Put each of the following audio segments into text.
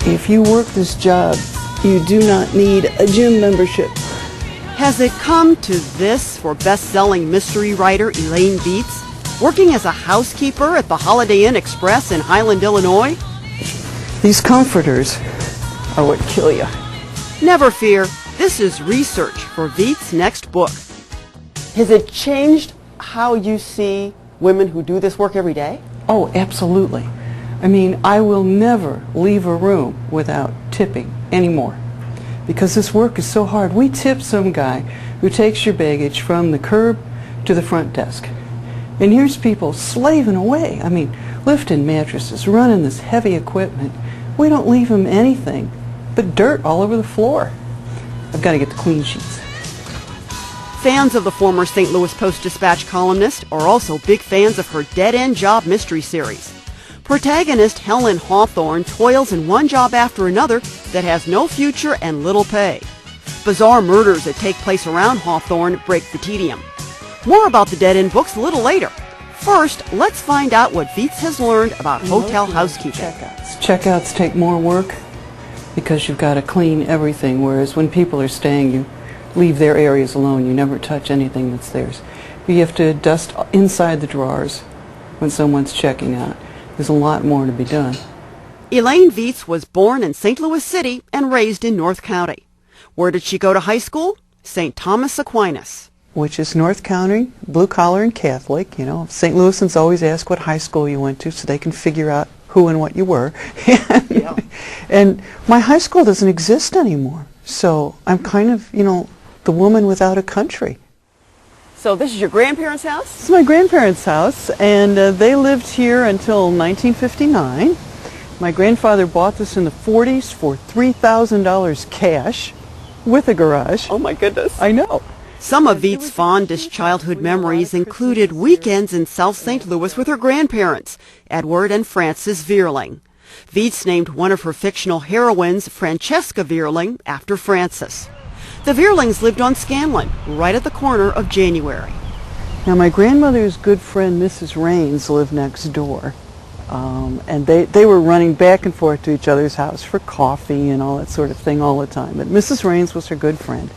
If you work this job, you do not need a gym membership. Has it come to this for best-selling mystery writer Elaine Viets, working as a housekeeper at the Holiday Inn Express in Highland, Illinois? These comforters are what kill you. Never fear, this is research for Viets' next book. Has it changed how you see women who do this work every day? Oh, absolutely. I mean, I will never leave a room without tipping anymore, because this work is so hard. We tip some guy who takes your baggage from the curb to the front desk. And here's people slaving away. I mean, lifting mattresses, running this heavy equipment. We don't leave them anything but dirt all over the floor. I've got to get the clean sheets. Fans of the former St. Louis Post-Dispatch columnist are also big fans of her dead-end job mystery series. Protagonist Helen Hawthorne toils in one job after another that has no future and little pay. Bizarre murders that take place around Hawthorne break the tedium. More about the dead-end books a little later. First, let's find out what Viets has learned about hotel housekeeping. Checkouts take more work because you've got to clean everything, whereas when people are staying, you leave their areas alone. You never touch anything that's theirs. You have to dust inside the drawers when someone's checking out. There's a lot more to be done. Elaine Viets was born in St. Louis City and raised in North County. Where did she go to high school? St. Thomas Aquinas. Which is North County, blue collar and Catholic. You know, St. Louisans always ask what high school you went to so they can figure out who and what you were. And my high school doesn't exist anymore. So I'm kind of, you know, the woman without a country. So this is your grandparents' house? This is my grandparents' house, and they lived here until 1959. My grandfather bought this in the 40s for $3,000 cash with a garage. Oh my goodness. I know. Some of Viets' fondest childhood memories included weekends in South St. Louis with her grandparents, Edward and Frances Vierling. Viets named one of her fictional heroines, Francesca Vierling, after Frances. The Vierlings lived on Scanlon, right at the corner of January. Now, my grandmother's good friend, Mrs. Raines, lived next door. And they were running back and forth to each other's house for coffee and all that sort of thing all the time. But Mrs. Raines was her good friend.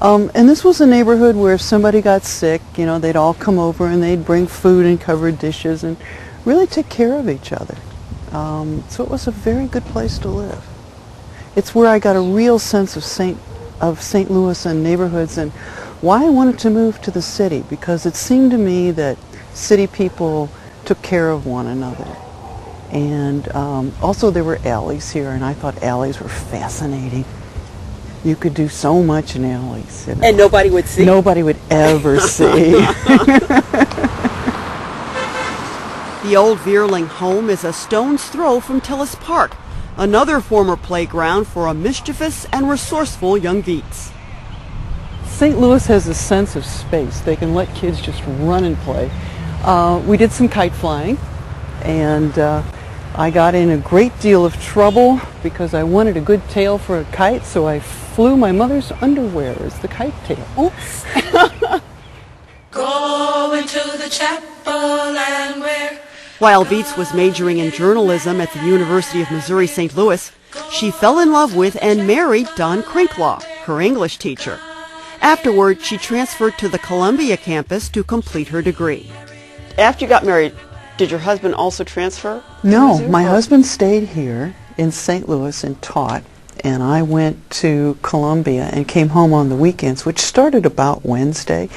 And this was a neighborhood where if somebody got sick, you know, they'd all come over and they'd bring food and covered dishes and really take care of each other. So it was a very good place to live. It's where I got a real sense of St. Louis and neighborhoods and why I wanted to move to the city, because it seemed to me that city people took care of one another. And also there were alleys here, and I thought alleys were fascinating. You could do so much in alleys. You know. And nobody would see? Nobody would ever see. The old Vierling home is a stone's throw from Tillis Park, another former playground for a mischievous and resourceful young Viets. St. Louis has a sense of space. They can let kids just run and play. We did some kite flying, and I got in a great deal of trouble because I wanted a good tail for a kite, so I flew my mother's underwear as the kite tail. Oops. Going to the chapel and where... While Viets was majoring in journalism at the University of Missouri St. Louis, she fell in love with and married Don Crinklaw, her English teacher. Afterward, she transferred to the Columbia campus to complete her degree. After you got married, did your husband also transfer? No, my husband stayed here in St. Louis and taught, and I went to Columbia and came home on the weekends, which started about Wednesday.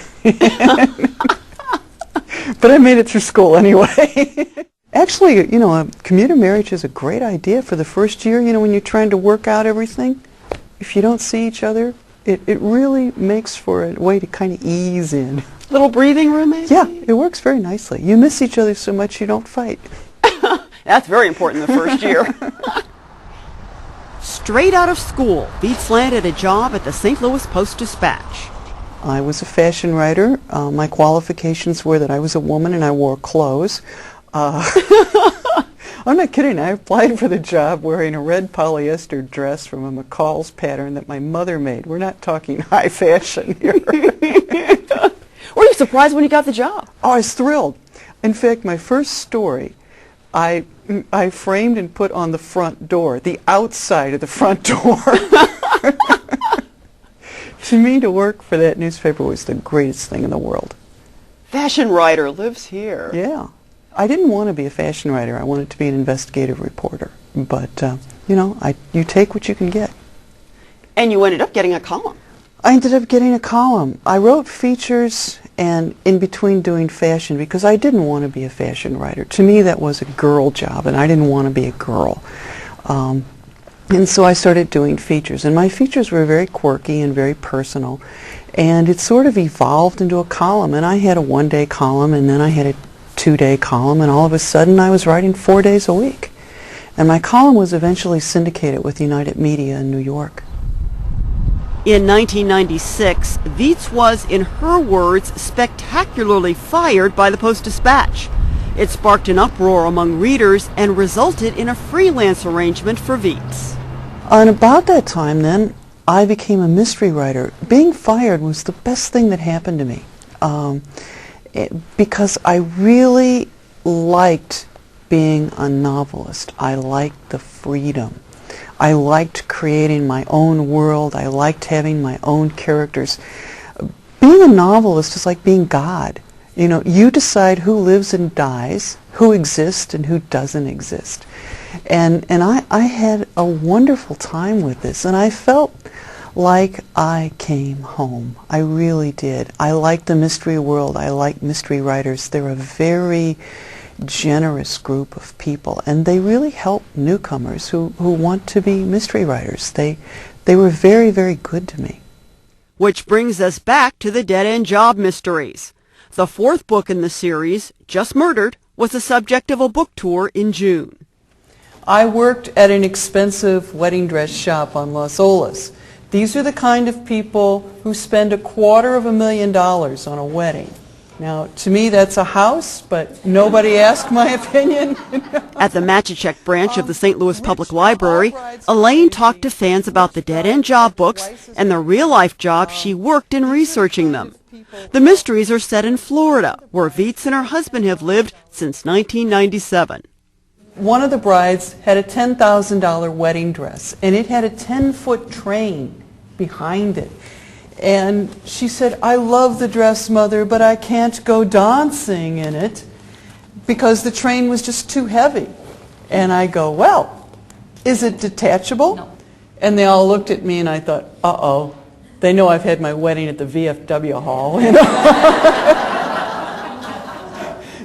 But I made it through school anyway. Actually, you know, a commuter marriage is a great idea for the first year, you know, when you're trying to work out everything. If you don't see each other, it really makes for a way to kind of ease in. Little breathing room, maybe? Yeah, it works very nicely. You miss each other so much you don't fight. That's very important the first year. Straight out of school, Viets landed a job at the St. Louis Post-Dispatch. I was a fashion writer. My qualifications were that I was a woman and I wore clothes. I'm not kidding. I applied for the job wearing a red polyester dress from a McCall's pattern that my mother made. We're not talking high fashion here. Were you surprised when you got the job? Oh, I was thrilled. In fact, my first story I framed and put on the front door, the outside of the front door. To me, to work for that newspaper was the greatest thing in the world. Fashion writer lives here. Yeah. I didn't want to be a fashion writer. I wanted to be an investigative reporter. But, you take what you can get. And you ended up getting a column. I ended up getting a column. I wrote features and in between doing fashion because I didn't want to be a fashion writer. To me, that was a girl job, and I didn't want to be a girl. And so I started doing features, and my features were very quirky and very personal, and it sort of evolved into a column. And I had a one-day column, and then I had a two-day column, and all of a sudden I was writing 4 days a week. And my column was eventually syndicated with United Media in New York. In 1996, Viets was, in her words, spectacularly fired by the Post-Dispatch. It sparked an uproar among readers and resulted in a freelance arrangement for Viets. And about that time then, I became a mystery writer. Being fired was the best thing that happened to me because I really liked being a novelist. I liked the freedom. I liked creating my own world. I liked having my own characters. Being a novelist is like being God. You know, you decide who lives and dies, who exists and who doesn't exist. And I had a wonderful time with this, and I felt like I came home. I really did. I like the mystery world. I like mystery writers. They're a very generous group of people, and they really help newcomers who want to be mystery writers. They were very, very good to me. Which brings us back to the dead-end job mysteries. The fourth book in the series, Just Murdered, was the subject of a book tour in June. I worked at an expensive wedding dress shop on Las Olas. These are the kind of people who spend $250,000 on a wedding. Now, to me, that's a house, but nobody asked my opinion. At the Matchachek branch of the St. Louis Public Library, Elaine talked to fans about the dead-end job books and the real-life jobs she worked in researching them. The mysteries are set in Florida, where Viets and her husband have lived since 1997. One of the brides had a $10,000 wedding dress, and it had a 10-foot train behind it. And she said, "I love the dress, Mother, but I can't go dancing in it because the train was just too heavy." And I go, "Well, is it detachable?" No. And they all looked at me, and I thought, uh-oh. They know I've had my wedding at the VFW hall. You know?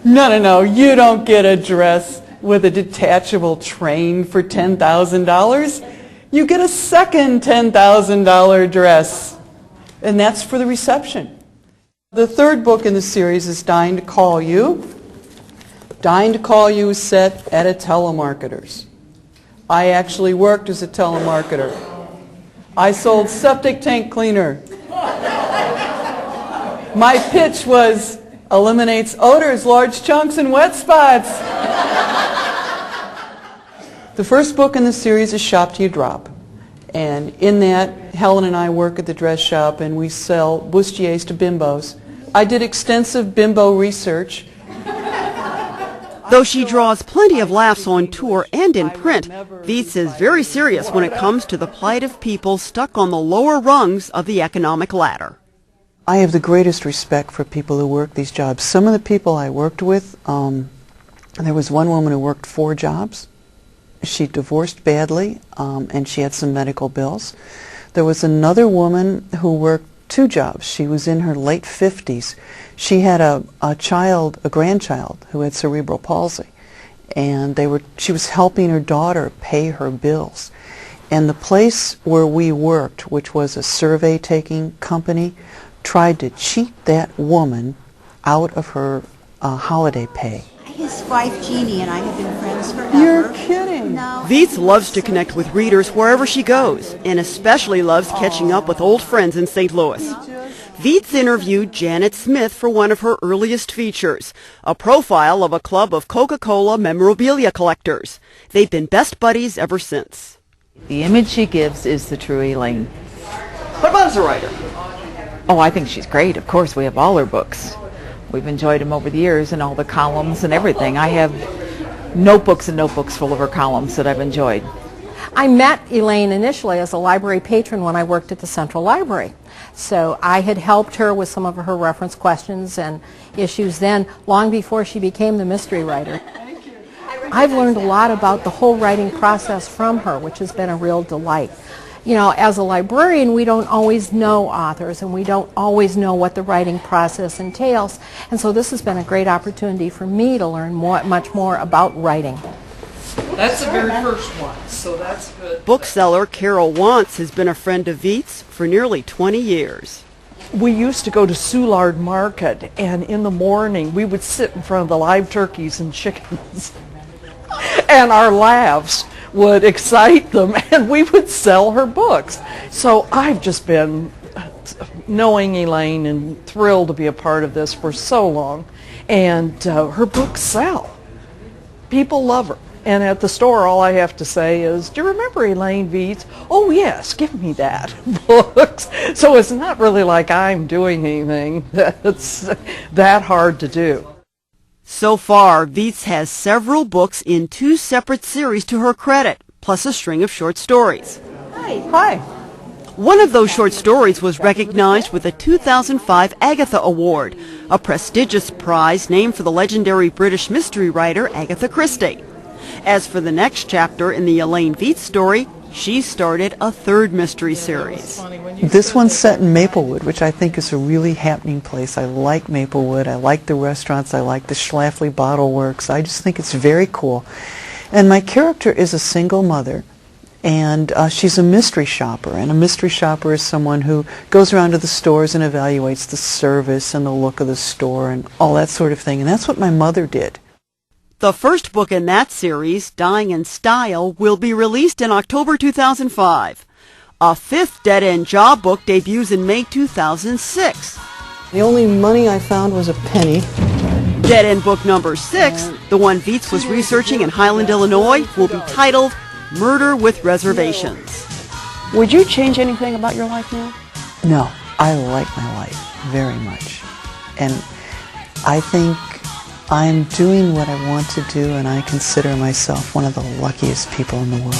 No, you don't get a dress with a detachable train for $10,000. You get a second $10,000 dress, and that's for the reception. The third book in the series is Dying to Call You. Dying to Call You is set at a telemarketer's. I actually worked as a telemarketer. I sold septic tank cleaner. My pitch was, eliminates odors, large chunks, and wet spots. The first book in the series is Shop Till You Drop. And in that, Helen and I work at the dress shop, and we sell bustiers to bimbos. I did extensive bimbo research. Though she draws plenty of laughs on tour and in print, Viets is very serious when it comes to the plight of people stuck on the lower rungs of the economic ladder. I have the greatest respect for people who work these jobs. Some of the people I worked with, there was one woman who worked 4 jobs. She divorced badly, and she had some medical bills. There was another woman who worked 2 jobs. She was in her late 50s. She had a grandchild who had cerebral palsy, and she was helping her daughter pay her bills. And the place where we worked, which was a survey-taking company, tried to cheat that woman out of her holiday pay. His wife Jeannie and I have been friends forever. You're kidding. No. Viets loves to connect with readers wherever she goes, and especially loves catching up with old friends in St. Louis. Viets interviewed Janet Smith for one of her earliest features, a profile of a club of Coca-Cola memorabilia collectors. They've been best buddies ever since. The image she gives is the true Elaine. What about as a writer? Oh, I think she's great. Of course, we have all her books. We've enjoyed them over the years and all the columns and everything. I have notebooks and notebooks full of her columns that I've enjoyed. I met Elaine initially as a library patron when I worked at the Central Library. So I had helped her with some of her reference questions and issues then, long before she became the mystery writer. I've learned a lot about the whole writing process from her, which has been a real delight. You know, as a librarian, we don't always know authors, and we don't always know what the writing process entails, and so this has been a great opportunity for me to learn much more about writing. That's the very first one, so that's good. Bookseller Carol Wantz has been a friend of Viets for nearly 20 years. We used to go to Soulard Market, and in the morning we would sit in front of the live turkeys and chickens, and our laughs would excite them, and we would sell her books. So I've just been knowing Elaine and thrilled to be a part of this for so long, and her books sell. People love her. And at the store, all I have to say is, do you remember Elaine Viets? Oh, yes, give me that books. So it's not really like I'm doing anything that's that hard to do. So far, Viets has several books in 2 separate series to her credit, plus a string of short stories. Hi. One of those short stories was recognized with a 2005 Agatha Award, a prestigious prize named for the legendary British mystery writer Agatha Christie. As for the next chapter in the Elaine Viets story, she started a 3rd mystery series. This one's set in Maplewood, which I think is a really happening place. I like Maplewood. I like the restaurants. I like the Schlafly Bottle Works. I just think it's very cool. And my character is a single mother, and she's a mystery shopper. And a mystery shopper is someone who goes around to the stores and evaluates the service and the look of the store and all that sort of thing. And that's what my mother did. The first book in that series, Dying in Style, will be released in October 2005. A 5th dead-end job book debuts in May 2006. The only money I found was a penny. Dead-end book number 6, the one Viets was researching in Highland, Illinois, will be titled Murder with Reservations. Would you change anything about your life now? No, I like my life very much. And I think I'm doing what I want to do, and I consider myself one of the luckiest people in the world.